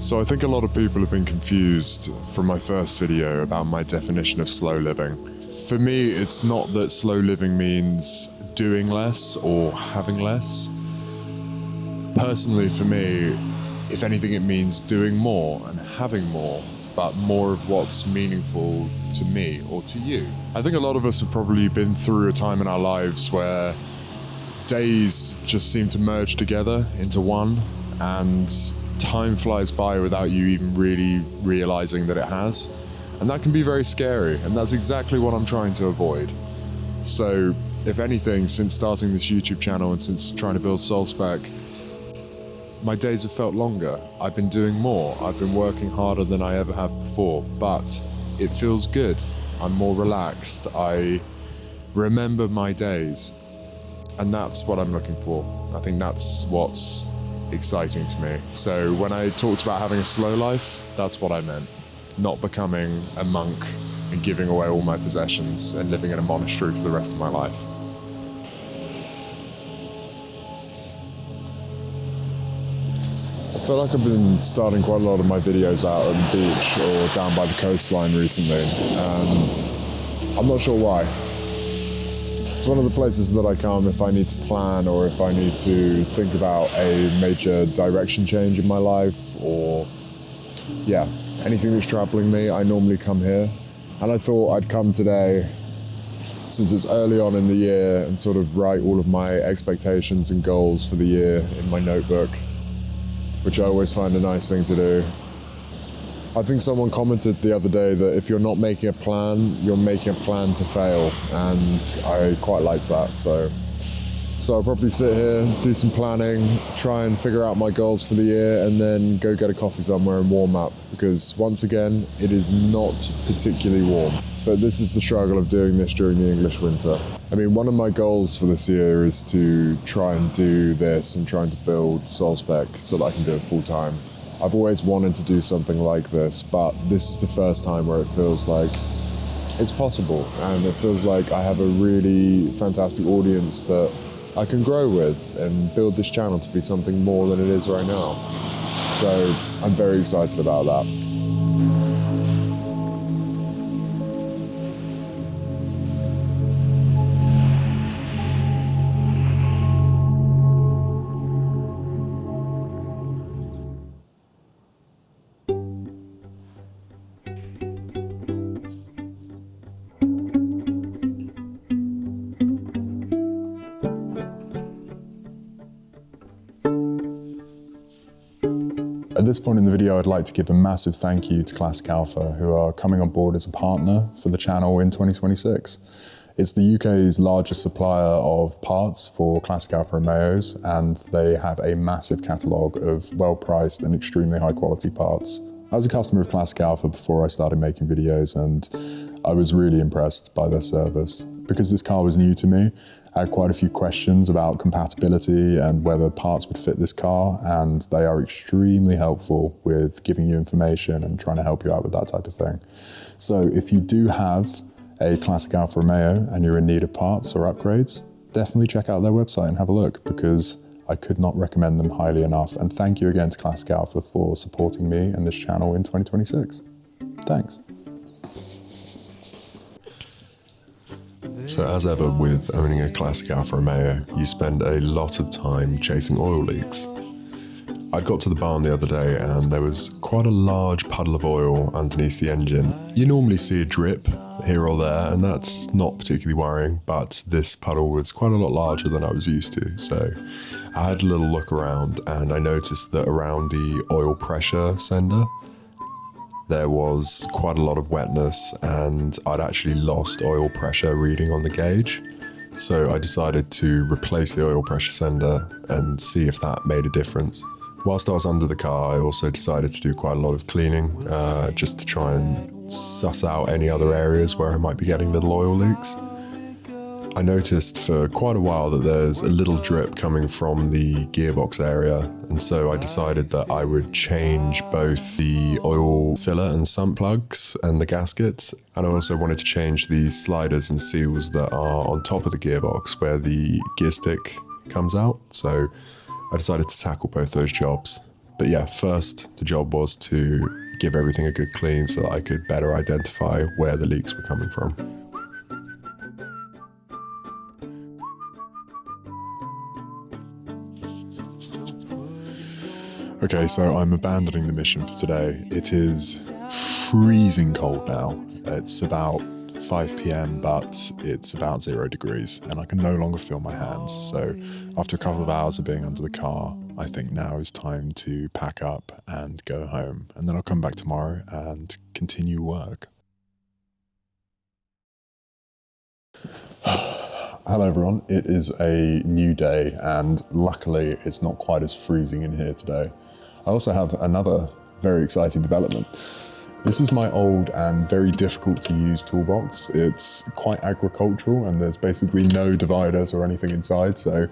So I think a lot of people have been confused from my first video about my definition of slow living. For me, it's not that slow living means doing less or having less. Personally, for me, if anything, it means doing more and having more, but more of what's meaningful to me or to you. I think a lot of us have probably been through a time in our lives where days just seem to merge together into one, and time flies by without you even really realizing that it has. And that can be very scary, and that's exactly what I'm trying to avoid. So, if anything, since starting this YouTube channel and since trying to build Soulspec, my days have felt longer. I've been doing more. I've been working harder than I ever have before, but it feels good. I'm more relaxed. I remember my days, and that's what I'm looking for. I think that's what's exciting to me. So when I talked about having a slow life, that's what I meant. Not becoming a monk and giving away all my possessions and living in a monastery for the rest of my life. I feel like I've been starting quite a lot of my videos out on the beach or down by the coastline recently, and I'm not sure why. It's one of the places that I come if I need to plan or if I need to think about a major direction change in my life, or yeah, anything that's troubling me, I normally come here. And I thought I'd come today, since it's early on in the year, and sort of write all of my expectations and goals for the year in my notebook, which I always find a nice thing to do. I think someone commented the other day that if you're not making a plan, you're making a plan to fail, and I quite like that. So I'll probably sit here, do some planning, try and figure out my goals for the year, and then go get a coffee somewhere and warm up, because once again, it is not particularly warm. But this is the struggle of doing this during the English winter. I mean, one of my goals for this year is to try and do this and trying to build Soulspec so that I can do it full time. I've always wanted to do something like this, but this is the first time where it feels like it's possible, and it feels like I have a really fantastic audience that I can grow with and build this channel to be something more than it is right now. So I'm very excited about that. At this point in the video, I'd like to give a massive thank you to ClassicAlfa, who are coming on board as a partner for the channel in 2026. It's the UK's largest supplier of parts for classic Alfa Romeos, and they have a massive catalogue of well-priced and extremely high-quality parts. I was a customer of ClassicAlfa before I started making videos, and I was really impressed by their service. Because this car was new to me, I had quite a few questions about compatibility and whether parts would fit this car, and they are extremely helpful with giving you information and trying to help you out with that type of thing. So if you do have a classic Alfa Romeo and you're in need of parts or upgrades, definitely check out their website and have a look, because I could not recommend them highly enough. And thank you again to ClassicAlfa for supporting me and this channel in 2026. Thanks. So as ever with owning a classic Alfa Romeo, you spend a lot of time chasing oil leaks. I got to the barn the other day and there was quite a large puddle of oil underneath the engine. You normally see a drip here or there, and that's not particularly worrying, but this puddle was quite a lot larger than I was used to. So I had a little look around and I noticed that around the oil pressure sender, there was quite a lot of wetness and I'd actually lost oil pressure reading on the gauge. So I decided to replace the oil pressure sender and see if that made a difference. Whilst I was under the car, I also decided to do quite a lot of cleaning, just to try and suss out any other areas where I might be getting little oil leaks. I noticed for quite a while that there's a little drip coming from the gearbox area, and so I decided that I would change both the oil filler and sump plugs and the gaskets, and I also wanted to change the sliders and seals that are on top of the gearbox where the gear stick comes out. So I decided to tackle both those jobs. But yeah, first the job was to give everything a good clean so that I could better identify where the leaks were coming from. Okay, so I'm abandoning the mission for today. It is freezing cold now. It's about 5 p.m, but it's about 0 degrees, and I can no longer feel my hands. So after a couple of hours of being under the car, I think now is time to pack up and go home. And then I'll come back tomorrow and continue work. Hello everyone, it is a new day, and luckily it's not quite as freezing in here today. I also have another very exciting development. This is my old and very difficult to use toolbox. It's quite agricultural and there's basically no dividers or anything inside, so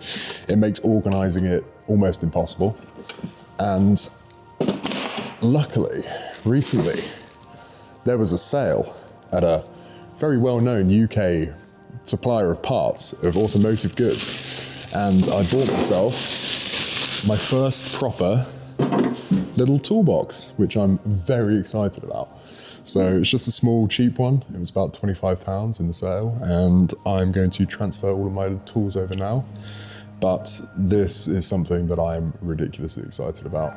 it makes organizing it almost impossible. And luckily, recently, there was a sale at a very well-known UK supplier of parts of automotive goods, and I bought myself my first proper little toolbox, which I'm very excited about. So it's just a small cheap one. It was about £25 in the sale, and I'm going to transfer all of my tools over now. But this is something that I'm ridiculously excited about.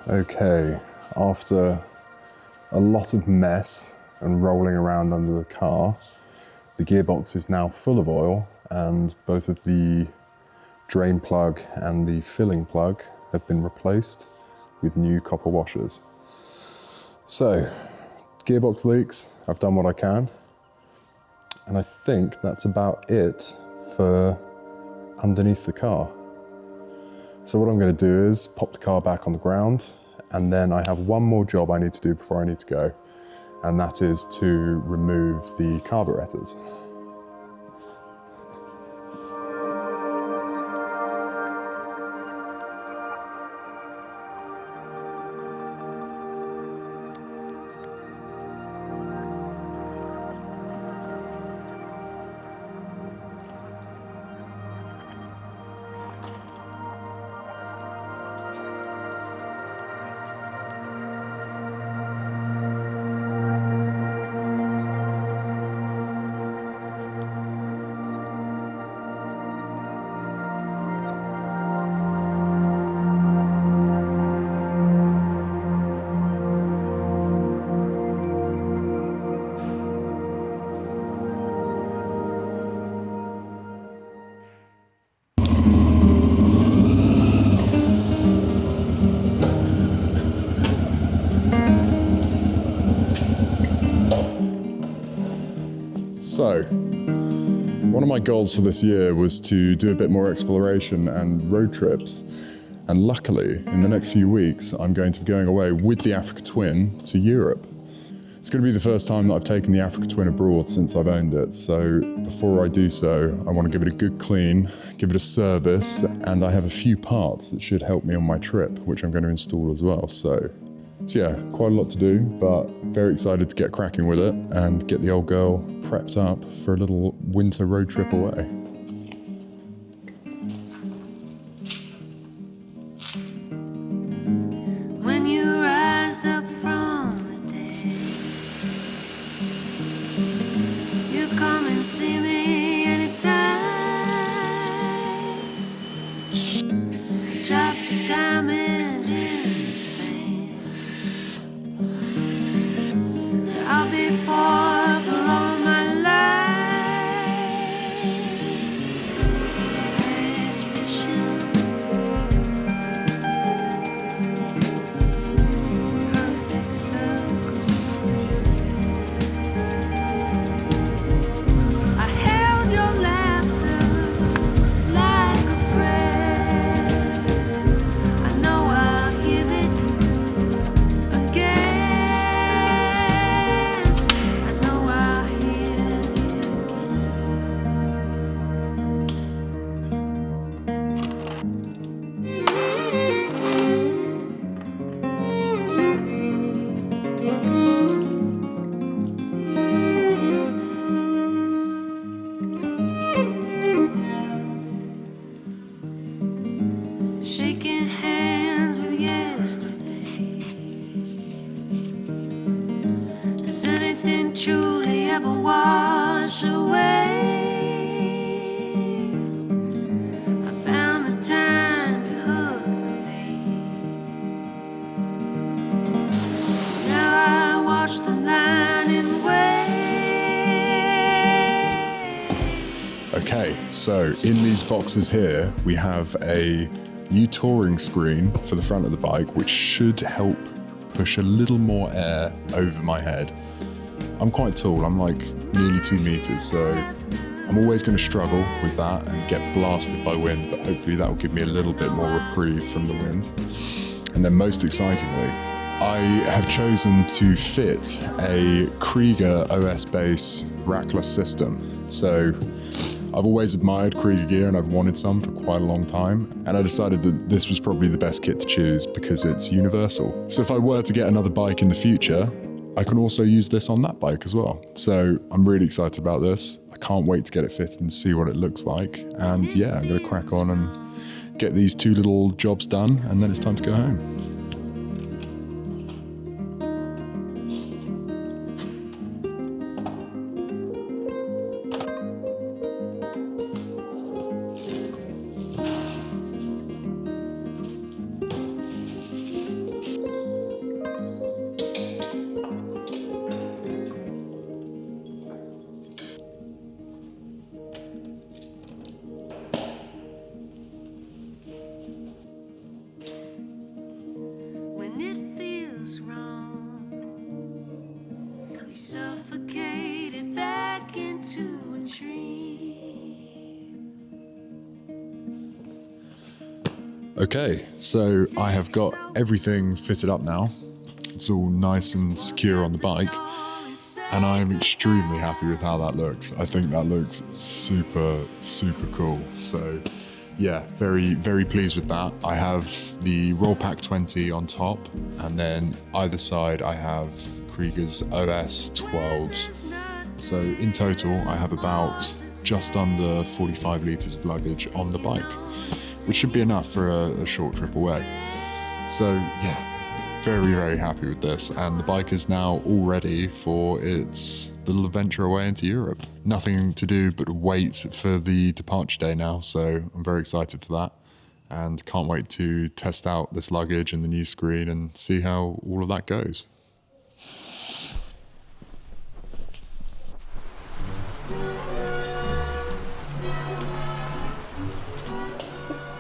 Okay, after a lot of mess and rolling around under the car, the gearbox is now full of oil, and both of the drain plug and the filling plug have been replaced with new copper washers. So, gearbox leaks, I've done what I can, and I think that's about it for underneath the car. So what I'm going to do is pop the car back on the ground, and then I have one more job I need to do before I need to go. and that is to remove the carburetors. So, one of my goals for this year was to do a bit more exploration and road trips. And luckily, in the next few weeks, I'm going to be going away with the Africa Twin to Europe. It's going to be the first time that I've taken the Africa Twin abroad since I've owned it. So before I do so, I want to give it a good clean, give it a service, and I have a few parts that should help me on my trip, which I'm going to install as well. So yeah, quite a lot to do, but very excited to get cracking with it and get the old girl prepped up for a little winter road trip away. When you rise up from the dead, you come and see me anytime. Drop the diamond in the sand. I'll be poor for all my life. Ice fishing, perfect circle. I held your laughter like a prayer. I know I'll hear it again. I know I'll hear it again. Shaking hands with yesterday. Does anything truly ever wash away? I found the time to hook the bait. Now I watch the line and wait. Okay, so in these boxes here, we have a new touring screen for the front of the bike, which should help push a little more air over my head. I'm quite tall, I'm like nearly 2 meters, so I'm always going to struggle with that and get blasted by wind, but hopefully that will give me a little bit more reprieve from the wind. And then most excitingly, I have chosen to fit a Krieger OS base rackless system. So I've always admired Krieger gear and I've wanted some for quite a long time, and I decided that this was probably the best kit to choose because it's universal. So if I were to get another bike in the future, I can also use this on that bike as well. So I'm really excited about this. I can't wait to get it fitted and see what it looks like. And yeah, I'm gonna crack on and get these 2 little jobs done, and then it's time to go home. When it feels wrong, we suffocated back into a dream. Okay, so I have got everything fitted up now. It's all nice and secure on the bike. and I'm extremely happy with how that looks. I think that looks super, super cool. So yeah, very, very pleased with that. I have the Roll Pack 20 on top, and then either side I have Krieger's OS 12s. So in total, I have about just under 45 litres of luggage on the bike, which should be enough for a short trip away. So yeah, very, very happy with this, and the bike is now all ready for its little adventure away into Europe. Nothing to do but wait for the departure day now, so I'm very excited for that, and can't wait to test out this luggage and the new screen and see how all of that goes.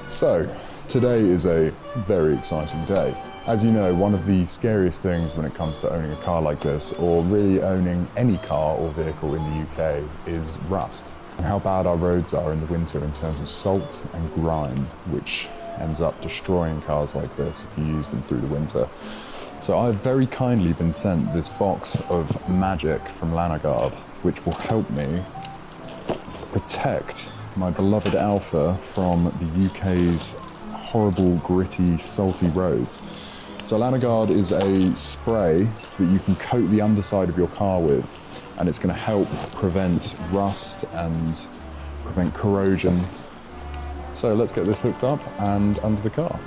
So, today is a very exciting day. As you know, one of the scariest things when it comes to owning a car like this, or really owning any car or vehicle in the UK, is rust. And how bad our roads are in the winter in terms of salt and grime, which ends up destroying cars like this if you use them through the winter. So I've very kindly been sent this box of magic from Lanoguard, which will help me protect my beloved Alfa from the UK's horrible, gritty, salty roads. So Lanoguard is a spray that you can coat the underside of your car with, and it's going to help prevent rust and prevent corrosion. So let's get this hooked up and under the car.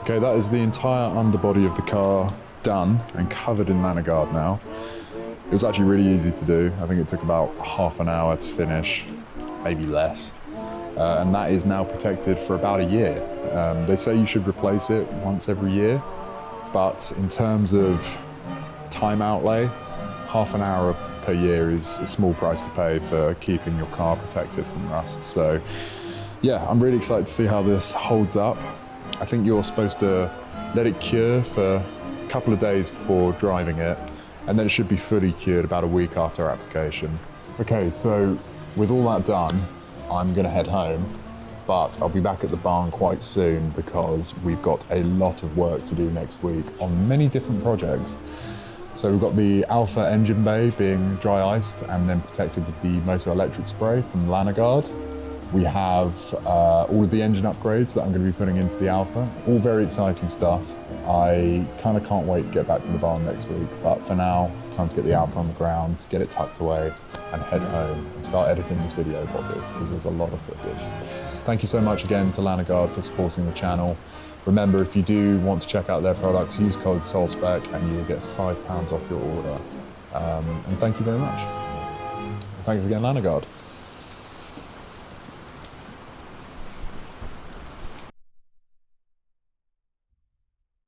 Okay, that is the entire underbody of the car done and covered in Lanoguard now. It was actually really easy to do. I think it took about half an hour to finish, maybe less. And that is now protected for about a year. They say you should replace it once every year, but in terms of time outlay, half an hour per year is a small price to pay for keeping your car protected from rust. So yeah, I'm really excited to see how this holds up. I think you're supposed to let it cure for a couple of days before driving it, and then it should be fully cured about a week after application. Okay, so with all that done, I'm gonna head home, but I'll be back at the barn quite soon because we've got a lot of work to do next week on many different projects. So we've got the Alfa engine bay being dry iced and then protected with the motor electric spray from Lanoguard. We have all of the engine upgrades that I'm going to be putting into the Alfa. All very exciting stuff. I kind of can't wait to get back to the barn next week, but for now, time to get the Alfa on the ground, get it tucked away, and head home and start editing this video properly, because there's a lot of footage. Thank you so much again to Lanoguard for supporting the channel. Remember, if you do want to check out their products, use code Soulspec and you will get £5 off your order. And thank you very much. Thanks again, Lanoguard.